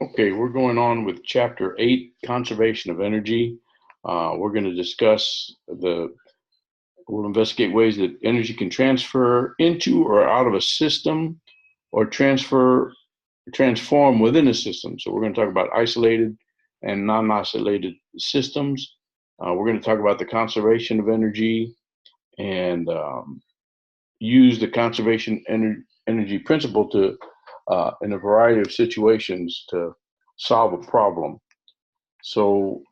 Okay, we're going on with Chapter 8, Conservation of Energy. We're going to discuss we'll investigate ways that energy can transfer into or out of a system or transform within a system. So we're going to talk about isolated and non-isolated systems. We're going to talk about the conservation of energy and use the conservation energy principle in a variety of situations to solve a problem. So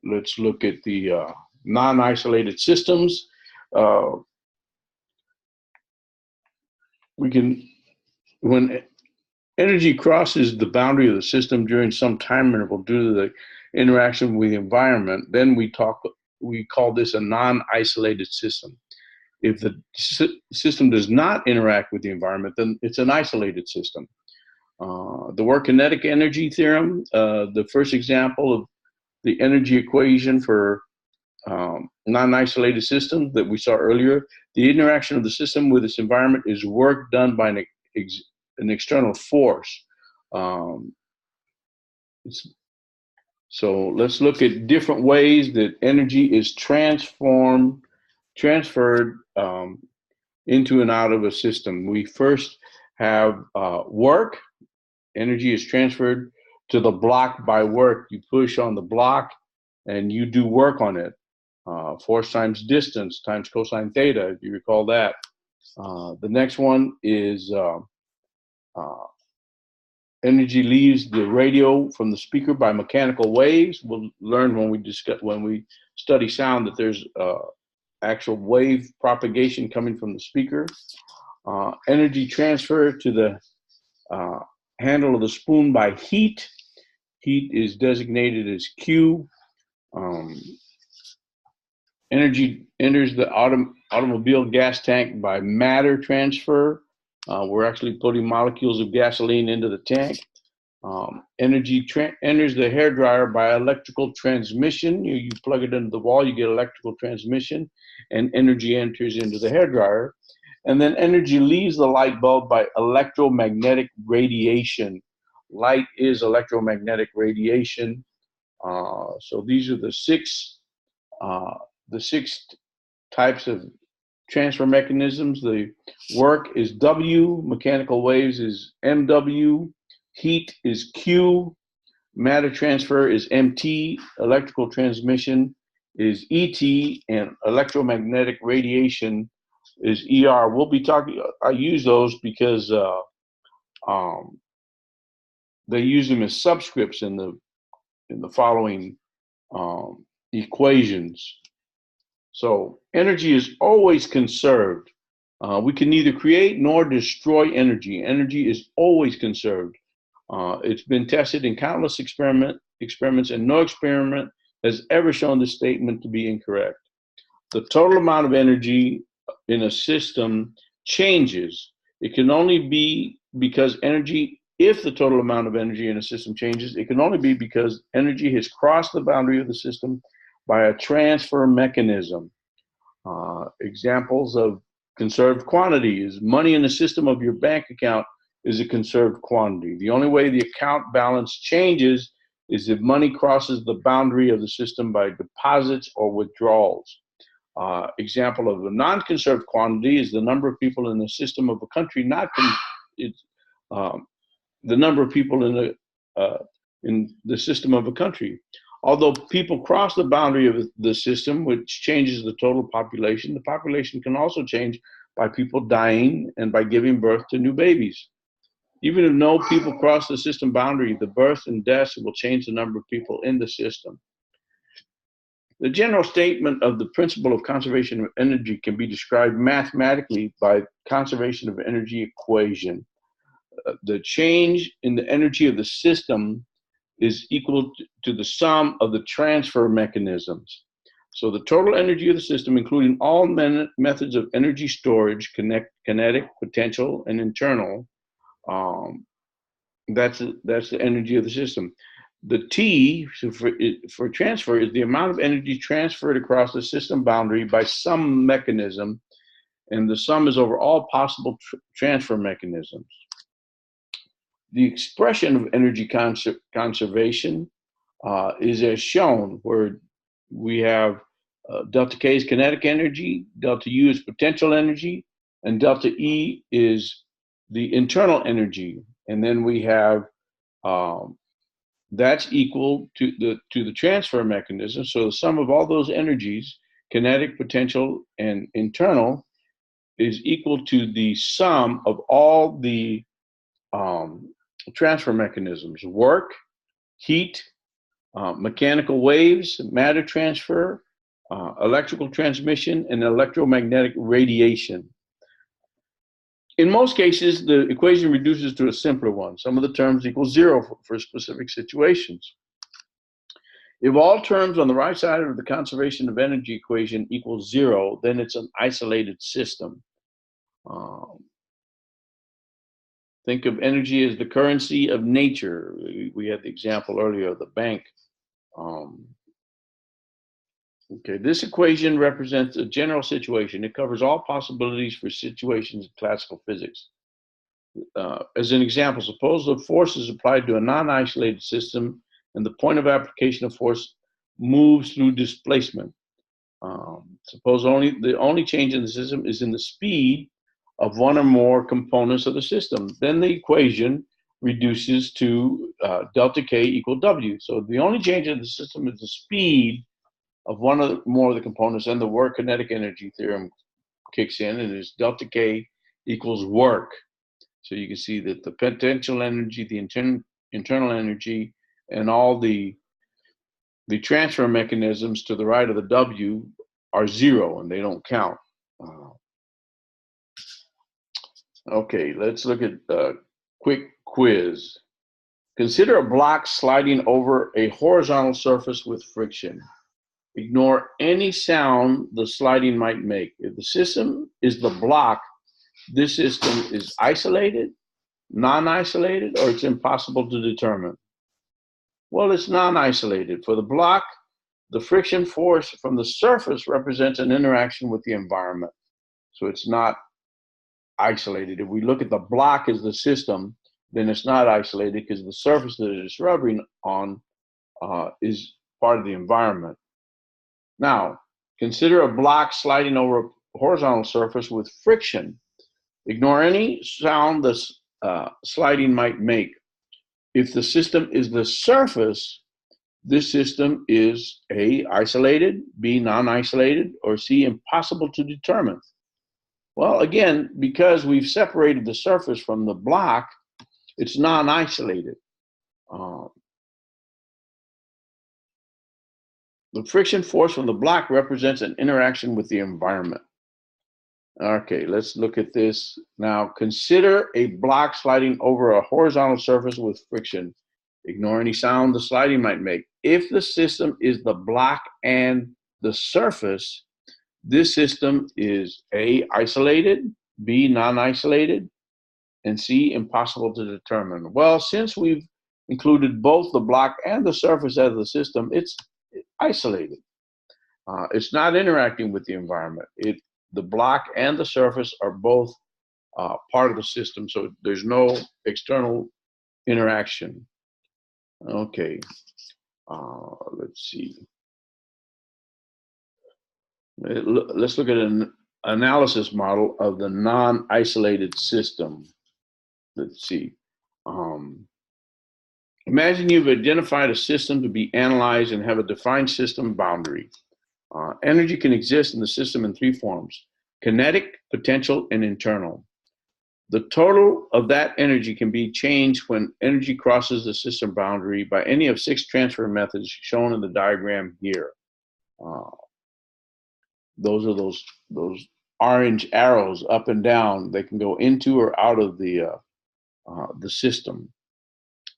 let's look at the non-isolated systems. Uh, when energy crosses the boundary of the system during some time interval due to the interaction with the environment, then we call this a non-isolated system. If the system does not interact with the environment, then it's an isolated system. The work kinetic energy theorem, the first example of the energy equation for non-isolated systems that we saw earlier, the interaction of the system with its environment is work done by an external force. Um, so let's look at different ways that energy is transferred into and out of a system. We first have work. Energy is transferred to the block by work. You push on the block and you do work on it. Force times distance times cosine theta, if you recall that. The next one is energy leaves the radio from the speaker by mechanical waves. We'll learn when we study sound that there's actual wave propagation coming from the speaker. Energy transfer to the handle of the spoon by heat. Heat is designated as Q. Energy enters the automobile gas tank by matter transfer. We're actually putting molecules of gasoline into the tank. Energy enters the hairdryer by electrical transmission. You plug it into the wall, you get electrical transmission, and energy enters into the hairdryer. And then energy leaves the light bulb by electromagnetic radiation. Light is electromagnetic radiation. So these are the six types of transfer mechanisms. The work is W, mechanical waves is MW, heat is Q, matter transfer is MT, electrical transmission is ET, and electromagnetic radiation is ER. We'll be talking, I use those because they use them as subscripts in the following equations. So energy is always conserved. We can neither create nor destroy energy. Energy is always conserved. It's been tested in countless experiments, and no experiment has ever shown this statement to be incorrect. The total amount of energy in a system changes. It can only be because if the total amount of energy in a system changes, it can only be because energy has crossed the boundary of the system by a transfer mechanism. Examples of conserved quantity is money in the system of your bank account is a conserved quantity. The only way the account balance changes is if money crosses the boundary of the system by deposits or withdrawals. Example of a non-conserved quantity is the number of people in the system of a country the number of people in the system of a country. Although people cross the boundary of the system, which changes the total population, the population can also change by people dying and by giving birth to new babies. Even if no people cross the system boundary, the births and deaths will change the number of people in the system. The general statement of the principle of conservation of energy can be described mathematically by conservation of energy equation. The change in the energy of the system is equal to the sum of the transfer mechanisms. So the total energy of the system, including all methods of energy storage, kinetic, potential, and internal, that's the energy of the system. The T for transfer is the amount of energy transferred across the system boundary by some mechanism, and the sum is over all possible transfer mechanisms. the expression of energy conservation is as shown, where we have delta K is kinetic energy, delta U is potential energy, and delta E is the internal energy. And then we have that's equal to the transfer mechanism. So the sum of all those energies, kinetic, potential, and internal, is equal to the sum of all the transfer mechanisms: work, heat, mechanical waves, matter transfer, electrical transmission, and electromagnetic radiation. In most cases, the equation reduces to a simpler one. Some of the terms equal zero for specific situations. If all terms on the right side of the conservation of energy equation equals zero, then it's an isolated system. Think of energy as the currency of nature. We had the example earlier of the bank. Okay, this equation represents a general situation. It covers all possibilities for situations in classical physics. As an example, suppose the force is applied to a non-isolated system and the point of application of force moves through displacement. Suppose the only change in the system is in the speed of one or more components of the system. Then the equation reduces to delta K equal W. So the only change in the system is the speed of one or more of the components, and the work kinetic energy theorem kicks in, and it's delta K equals work. So you can see that the potential energy, the internal energy, and all the transfer mechanisms to the right of the W are zero, and they don't count. Okay, let's look at a quick quiz. Consider a block sliding over a horizontal surface with friction. Ignore any sound the sliding might make. If the system is the block, this system is isolated, non-isolated, or it's impossible to determine. Well, it's non-isolated. For the block, the friction force from the surface represents an interaction with the environment. So it's not isolated. If we look at the block as the system, then it's not isolated because the surface that it's rubbing on is part of the environment. Now, consider a block sliding over a horizontal surface with friction. Ignore any sound the sliding might make. If the system is the surface, this system is A, isolated, B, non-isolated, or C, impossible to determine. Well, again, because we've separated the surface from the block, it's non-isolated. The friction force from the block represents an interaction with the environment. Okay, let's look at this. Now, consider a block sliding over a horizontal surface with friction. Ignore any sound the sliding might make. If the system is the block and the surface, this system is A, isolated, B, non-isolated, and C, impossible to determine. Well, since we've included both the block and the surface as the system, it's isolated. It's not interacting with the environment. The block and the surface are both part of the system, so there's no external interaction. Okay, let's see. Let's look at an analysis model of the non-isolated system. Let's see. Imagine you've identified a system to be analyzed and have a defined system boundary. Energy can exist in the system in three forms: kinetic, potential, and internal. The total of that energy can be changed when energy crosses the system boundary by any of 6 transfer methods shown in the diagram here. Those are those orange arrows up and down. They can go into or out of the system.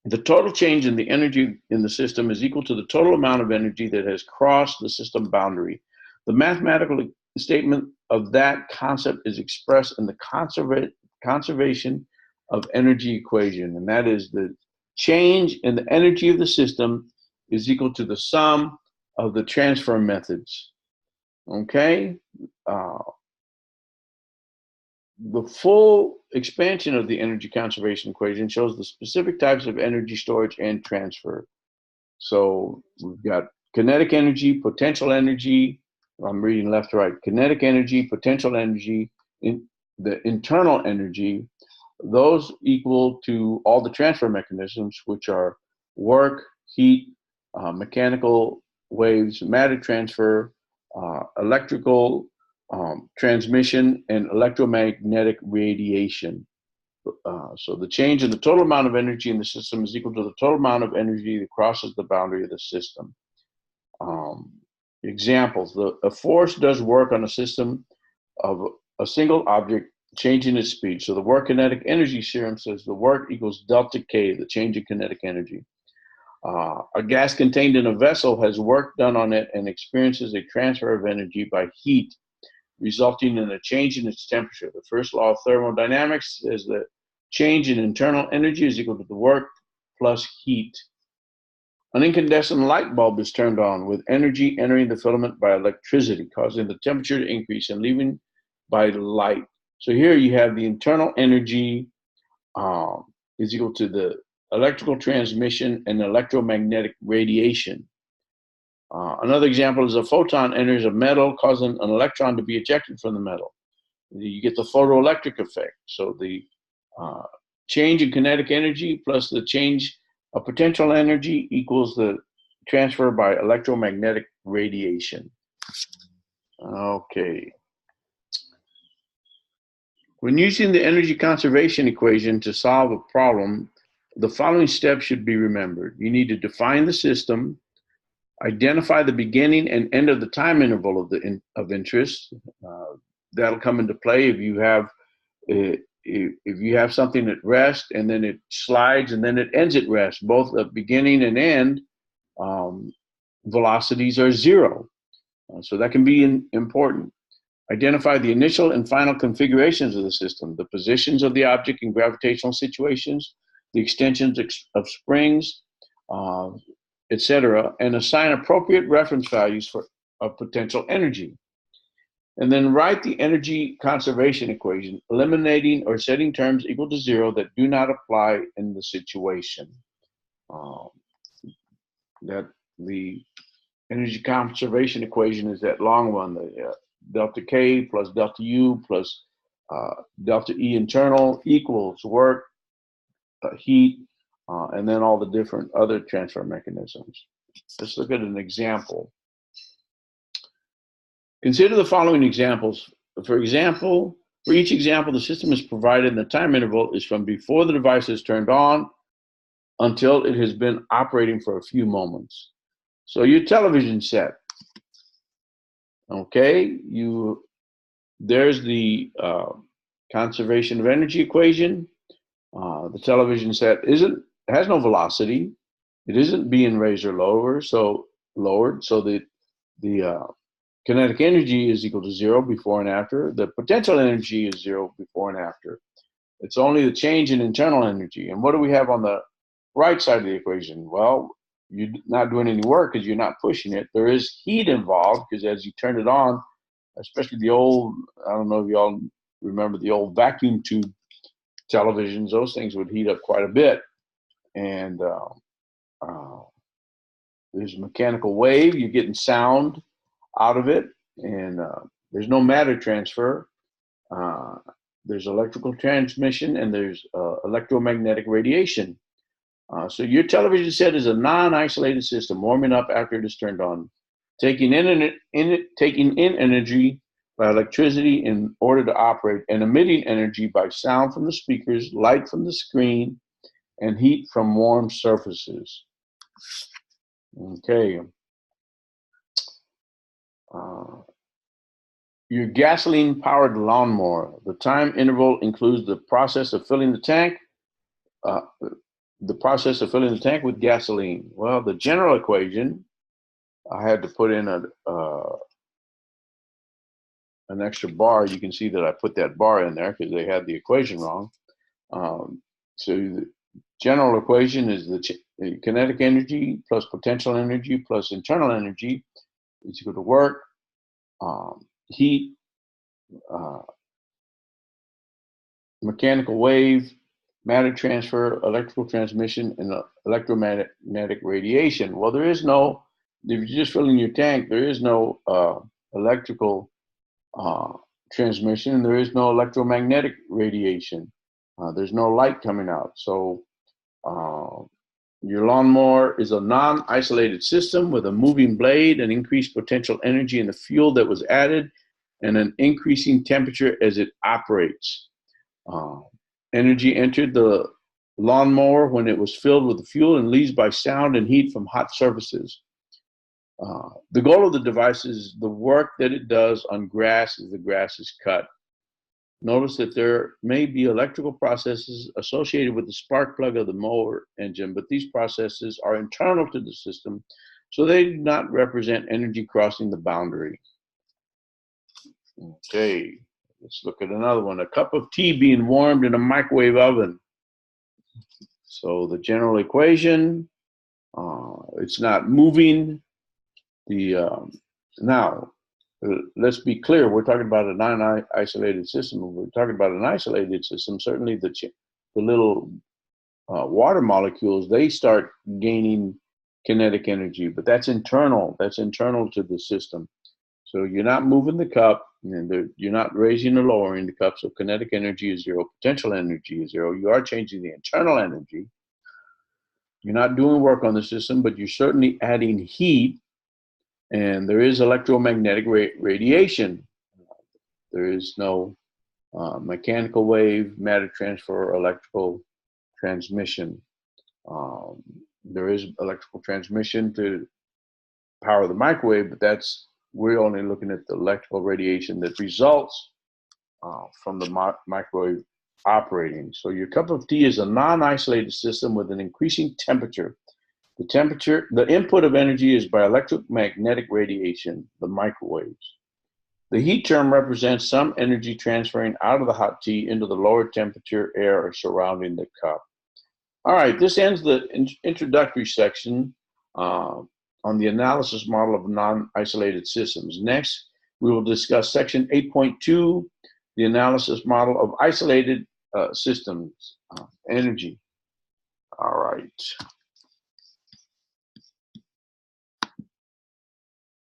The total change in the energy in the system is equal to the total amount of energy that has crossed the system boundary. The mathematical statement of that concept is expressed in the conservation of energy equation, and that is the change in the energy of the system is equal to the sum of the transfer methods. Okay? The full expansion of the energy conservation equation shows the specific types of energy storage and transfer. So we've got kinetic energy, potential energy. I'm reading left to right. Kinetic energy, potential energy, the internal energy. Those equal to all the transfer mechanisms, which are work, heat, mechanical waves, matter transfer, electrical transmission, and electromagnetic radiation. So the change in the total amount of energy in the system is equal to the total amount of energy that crosses the boundary of the system. Examples: a force does work on a system of a single object changing its speed. So the work kinetic energy theorem says the work equals delta K, the change in kinetic energy. A gas contained in a vessel has work done on it and experiences a transfer of energy by heat, resulting in a change in its temperature. The first law of thermodynamics is that change in internal energy is equal to the work plus heat. An incandescent light bulb is turned on with energy entering the filament by electricity, causing the temperature to increase and leaving by light. So here you have the internal energy is equal to the electrical transmission and electromagnetic radiation. Another example is a photon enters a metal, causing an electron to be ejected from the metal. You get the photoelectric effect. So the change in kinetic energy plus the change of potential energy equals the transfer by electromagnetic radiation. Okay. When using the energy conservation equation to solve a problem, the following steps should be remembered. You need to define the system, identify the beginning and end of the time interval of interest. That'll come into play if you have something at rest and then it slides and then it ends at rest. Both the beginning and end velocities are zero. So that can be important. Identify the initial and final configurations of the system, the positions of the object in gravitational situations, the extensions of springs, etc., and assign appropriate reference values for potential energy. And then write the energy conservation equation, eliminating or setting terms equal to zero that do not apply in the situation. That the energy conservation equation is that long one, the delta K plus delta U plus delta E internal equals work, heat, and then all the different other transfer mechanisms. Let's look at an example. Consider the following examples. For each example, the system is provided and the time interval is from before the device is turned on until it has been operating for a few moments. So your television set, okay, there's the conservation of energy equation. The television set has no velocity. It isn't being raised or lowered, so the kinetic energy is equal to zero before and after. The potential energy is zero before and after. It's only the change in internal energy. And what do we have on the right side of the equation? Well, you're not doing any work because you're not pushing it. There is heat involved because as you turn it on, especially the old, I don't know if y'all remember the old vacuum tube televisions, those things would heat up quite a bit. And there's a mechanical wave, you're getting sound out of it, and there's no matter transfer. There's electrical transmission and there's electromagnetic radiation. So your television set is a non-isolated system, warming up after it is turned on, taking in energy by electricity in order to operate, and emitting energy by sound from the speakers, light from the screen, and heat from warm surfaces. Okay. Your gasoline-powered lawnmower. The time interval includes the process of filling the tank. With gasoline. Well, the general equation, I had to put in an extra bar. You can see that I put that bar in there because they had the equation wrong. So the general equation is the kinetic energy plus potential energy plus internal energy is equal to work, heat, mechanical wave, matter transfer, electrical transmission, and electromagnetic radiation. Well, there is no, if you're just filling your tank, there is no electrical transmission, and there is no electromagnetic radiation. There's no light coming out. So your lawnmower is a non-isolated system with a moving blade, an increased potential energy in the fuel that was added, and an increasing temperature as it operates. Energy entered the lawnmower when it was filled with the fuel and leaves by sound and heat from hot surfaces. The goal of the device is the work that it does on grass as the grass is cut. Notice that there may be electrical processes associated with the spark plug of the mower engine, but these processes are internal to the system, so they do not represent energy crossing the boundary. Okay, let's look at another one. A cup of tea being warmed in a microwave oven. So the general equation, it's not moving. Now, let's be clear, we're talking about a non-isolated system. When we're talking about an isolated system, certainly the little water molecules, they start gaining kinetic energy, but that's internal. That's internal to the system. So you're not moving the cup, and you're not raising or lowering the cup, so kinetic energy is zero, potential energy is zero. You are changing the internal energy. You're not doing work on the system, but you're certainly adding heat, and there is electromagnetic radiation. There is no mechanical wave, matter transfer, or electrical transmission. There is electrical transmission to power the microwave, but we're only looking at the electrical radiation that results from the microwave operating. So your cup of tea is a non-isolated system with an increasing temperature. The input of energy is by electromagnetic radiation, the microwaves. The heat term represents some energy transferring out of the hot tea into the lower temperature air surrounding the cup. All right, this ends the introductory section on the analysis model of non-isolated systems. Next, we will discuss section 8.2, the analysis model of isolated systems, energy. All right.